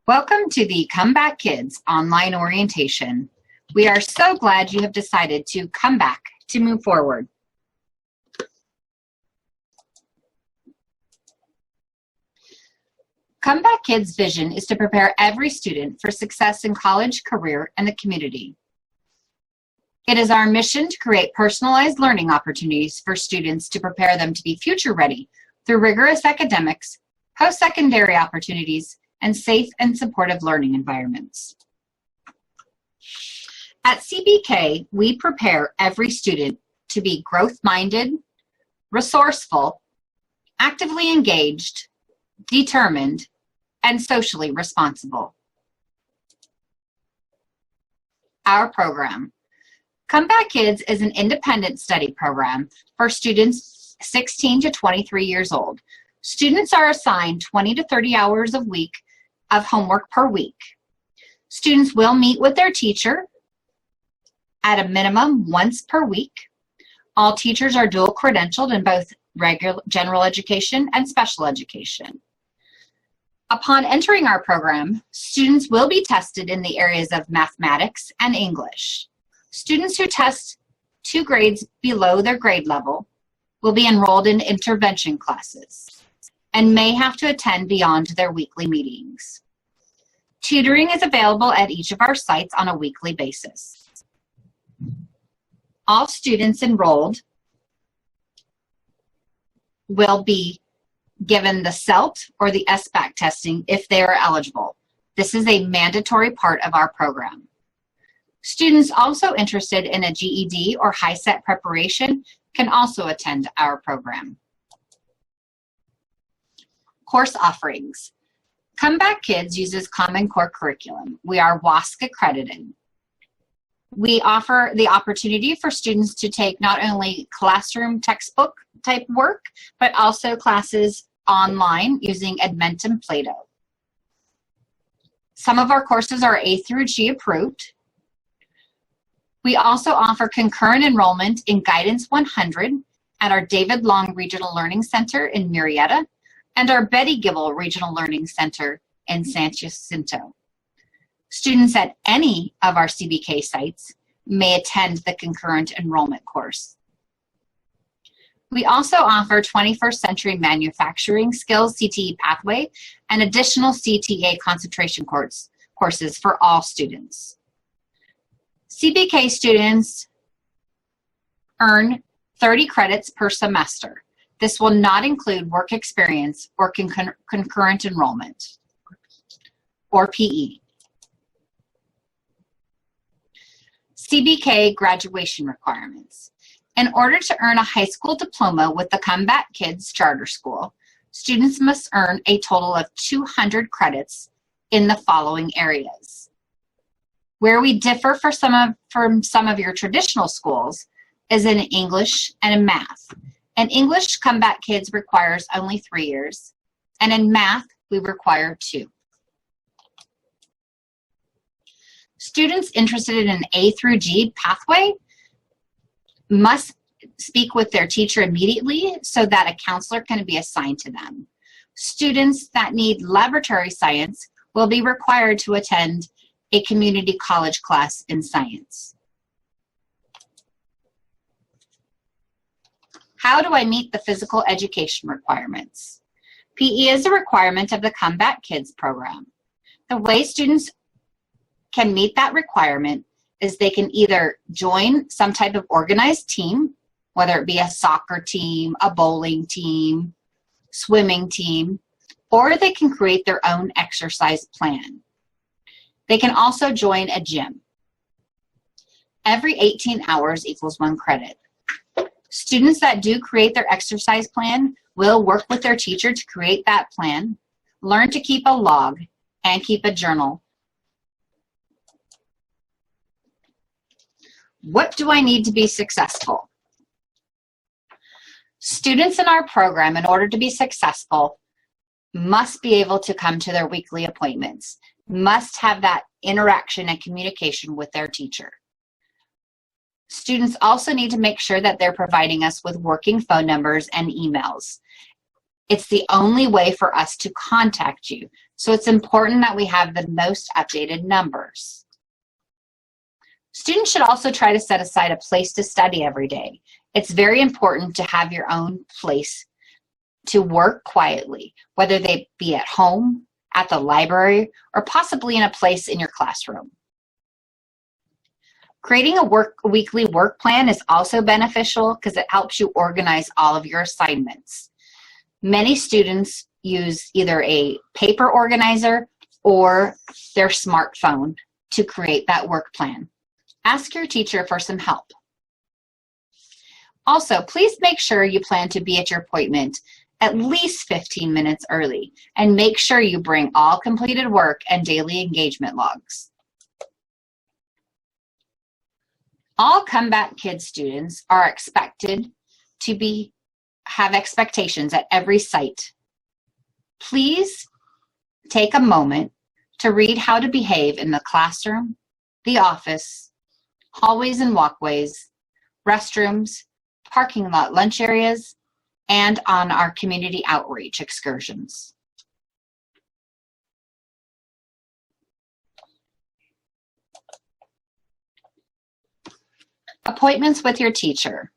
Welcome to the Come Back Kids online orientation. We are so glad you have decided to come back to move forward. Come Back Kids' vision is to prepare every student for success in college, career, and the community. It is our mission to create personalized learning opportunities for students to prepare them to be future ready through rigorous academics, post-secondary opportunities, and safe and supportive learning environments. At CBK, we prepare every student to be growth-minded, resourceful, actively engaged, determined, and socially responsible. Our program. Come Back Kids is an independent study program for students 16 to 23 years old. Students are assigned 20 to 30 hours a week of homework per week. Students will meet with their teacher at a minimum once per week. All teachers are dual credentialed in both regular general education and special education. Upon entering our program, students will be tested in the areas of mathematics and English. Students who test 2 grades below their grade level will be enrolled in intervention classes and may have to attend beyond their weekly meetings. Tutoring is available at each of our sites on a weekly basis. All students enrolled will be given the CELT or the SBAC testing if they are eligible. This is a mandatory part of our program. Students also interested in a GED or HiSET preparation can also attend our program. Course offerings. Come Back Kids uses Common Core curriculum. We are WASC accredited. We offer the opportunity for students to take not only classroom textbook type work, but also classes online using Edmentum Plato. Some of our courses are A through G approved. We also offer concurrent enrollment in Guidance 100 at our David Long Regional Learning Center in Murrieta and our Betty Gibble Regional Learning Center in San Jacinto. Students at any of our CBK sites may attend the concurrent enrollment course. We also offer 21st Century Manufacturing Skills CTE Pathway and additional CTA concentration courses for all students. CBK students earn 30 credits per semester. This will not include work experience or concurrent enrollment or PE. CBK graduation requirements. In order to earn a high school diploma with the Come Back Kids Charter School, students must earn a total of 200 credits in the following areas. Where we differ from some of your traditional schools is in English and in math. In English, Come Back Kids requires only 3 years, and in math, we require 2. Students interested in an A through G pathway must speak with their teacher immediately so that a counselor can be assigned to them. Students that need laboratory science will be required to attend a community college class in science. How do I meet the physical education requirements? PE is a requirement of the Come Back Kids program. The way students can meet that requirement is they can either join some type of organized team, whether it be a soccer team, a bowling team, swimming team, or they can create their own exercise plan. They can also join a gym. Every 18 hours equals 1 credit. Students that do create their exercise plan will work with their teacher to create that plan, learn to keep a log, and keep a journal. What do I need to be successful? Students in our program, in order to be successful, must be able to come to their weekly appointments, must have that interaction and communication with their teacher. Students also need to make sure that they're providing us with working phone numbers and emails. It's the only way for us to contact you, so it's important that we have the most updated numbers. Students should also try to set aside a place to study every day. It's very important to have your own place to work quietly, whether they be at home, at the library, or possibly in a place in your classroom. Creating a weekly work plan is also beneficial because it helps you organize all of your assignments. Many students use either a paper organizer or their smartphone to create that work plan. Ask your teacher for some help. Also, please make sure you plan to be at your appointment at least 15 minutes early, and make sure you bring all completed work and daily engagement logs. All Comeback Kids students are expected to have expectations at every site. Please take a moment to read how to behave in the classroom, the office, hallways and walkways, restrooms, parking lot lunch areas, and on our community outreach excursions. Appointments with your teacher.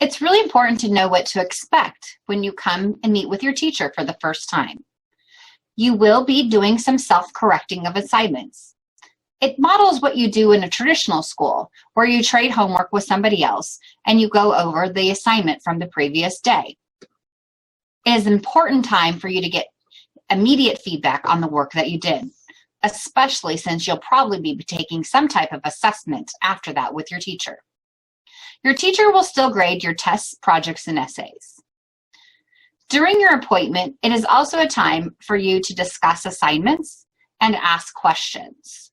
It's really important to know what to expect when you come and meet with your teacher for the first time. You will be doing some self-correcting of assignments. It models what you do in a traditional school, where you trade homework with somebody else and you go over the assignment from the previous day. It is an important time for you to get immediate feedback on the work that you did, especially since you'll probably be taking some type of assessment after that with your teacher. Your teacher will still grade your tests, projects, and essays. During your appointment, it is also a time for you to discuss assignments and ask questions.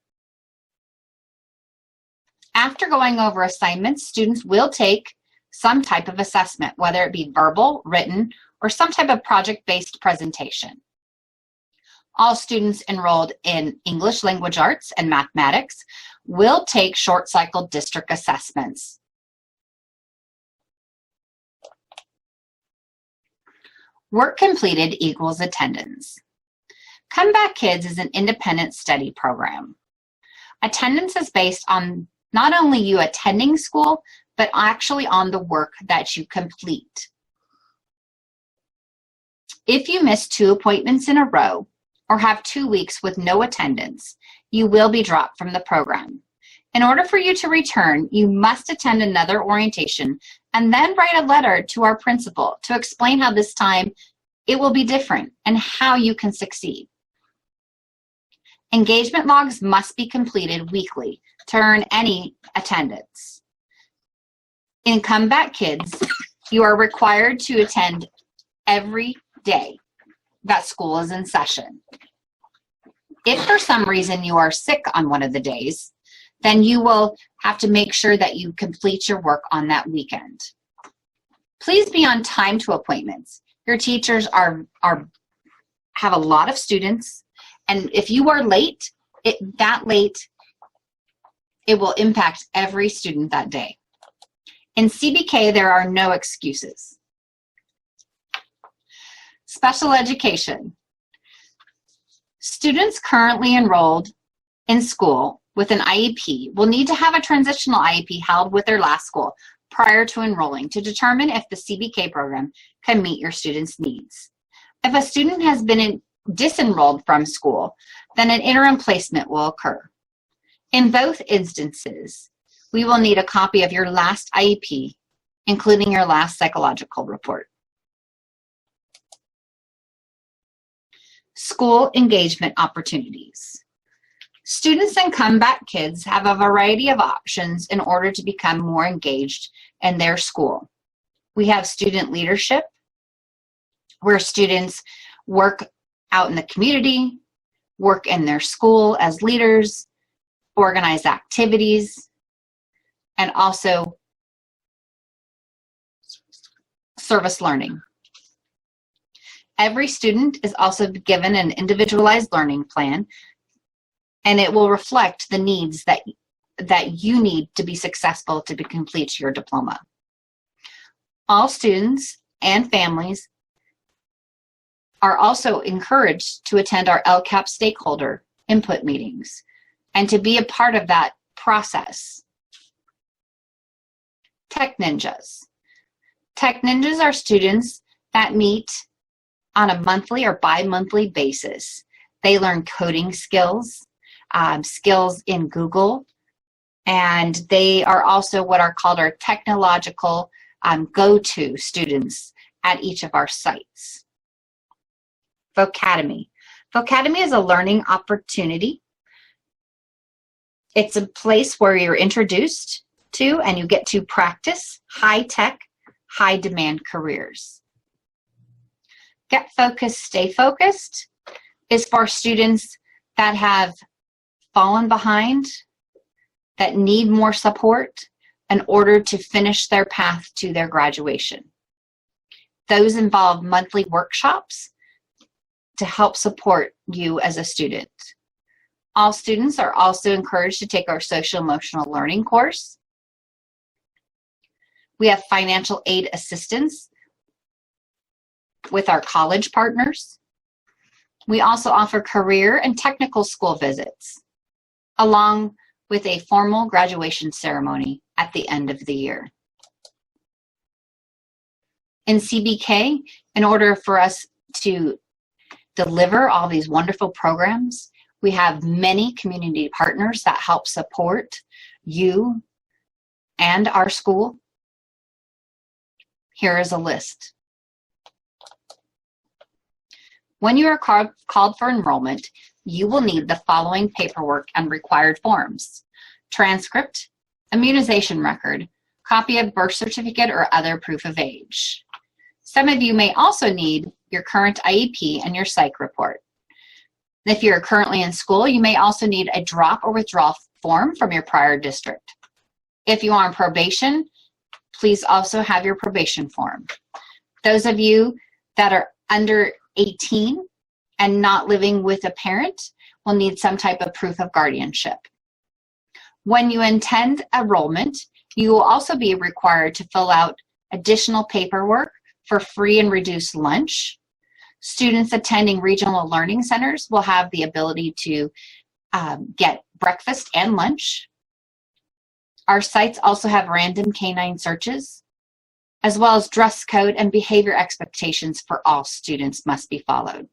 After going over assignments, students will take some type of assessment, whether it be verbal, written, or some type of project-based presentation. All students enrolled in English Language Arts and Mathematics will take short-cycle district assessments. Work completed equals attendance. Comeback Kids is an independent study program. Attendance is based on not only you attending school, but actually on the work that you complete. If you miss 2 appointments in a row or have 2 weeks with no attendance, you will be dropped from the program. In order for you to return, you must attend another orientation and then write a letter to our principal to explain how this time it will be different and how you can succeed. Engagement logs must be completed weekly to earn any attendance. In Comeback Kids, you are required to attend every day that school is in session. If for some reason you are sick on one of the days, then you will have to make sure that you complete your work on that weekend. Please be on time to appointments. Your teachers have a lot of students, and if you are late, it will impact every student that day. In CBK, there are no excuses. Special education. Students currently enrolled in school with an IEP will need to have a transitional IEP held with their last school prior to enrolling to determine if the CBK program can meet your students' needs. If a student has been disenrolled from school, then an interim placement will occur. In both instances, we will need a copy of your last IEP, including your last psychological report. School engagement opportunities. Students in Comeback Kids have a variety of options in order to become more engaged in their school. We have student leadership, where students work out in the community, work in their school as leaders, organize activities, and also service learning. Every student is also given an individualized learning plan, and it will reflect the needs that you need to be successful to complete your diploma. All students and families are also encouraged to attend our LCAP stakeholder input meetings and to be a part of that process. Tech Ninjas. Tech Ninjas are students that meet on a monthly or bi-monthly basis. They learn coding skills, skills in Google, and they are also what are called our technological go-to students at each of our sites. Vocademy. Vocademy is a learning opportunity. It's a place where you're introduced to and you get to practice high-tech, high-demand careers. Get Focused, Stay Focused is for students that have fallen behind, that need more support in order to finish their path to their graduation. Those involve monthly workshops to help support you as a student. All students are also encouraged to take our social emotional learning course. We have financial aid assistance with our college partners. We also offer career and technical school visits, along with a formal graduation ceremony at the end of the year. In CBK, in order for us to deliver all these wonderful programs, we have many community partners that help support you and our school. Here is a list. When you are called for enrollment, you will need the following paperwork and required forms: transcript, immunization record, copy of birth certificate or other proof of age. Some of you may also need your current IEP and your psych report. If you're currently in school, you may also need a drop or withdrawal form from your prior district. If you are on probation, please also have your probation form. Those of you that are under 18 and not living with a parent will need some type of proof of guardianship. When you intend enrollment, you will also be required to fill out additional paperwork for free and reduced lunch. Students attending regional learning centers will have the ability to get breakfast and lunch. Our sites also have random canine searches, as well as dress code and behavior expectations for all students must be followed.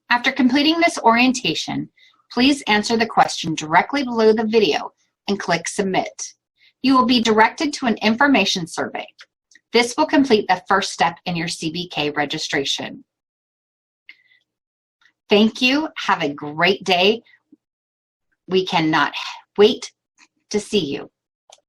After completing this orientation, please answer the question directly below the video and click Submit. You will be directed to an information survey. This will complete the first step in your CBK registration. Thank you. Have a great day. We cannot wait to see you.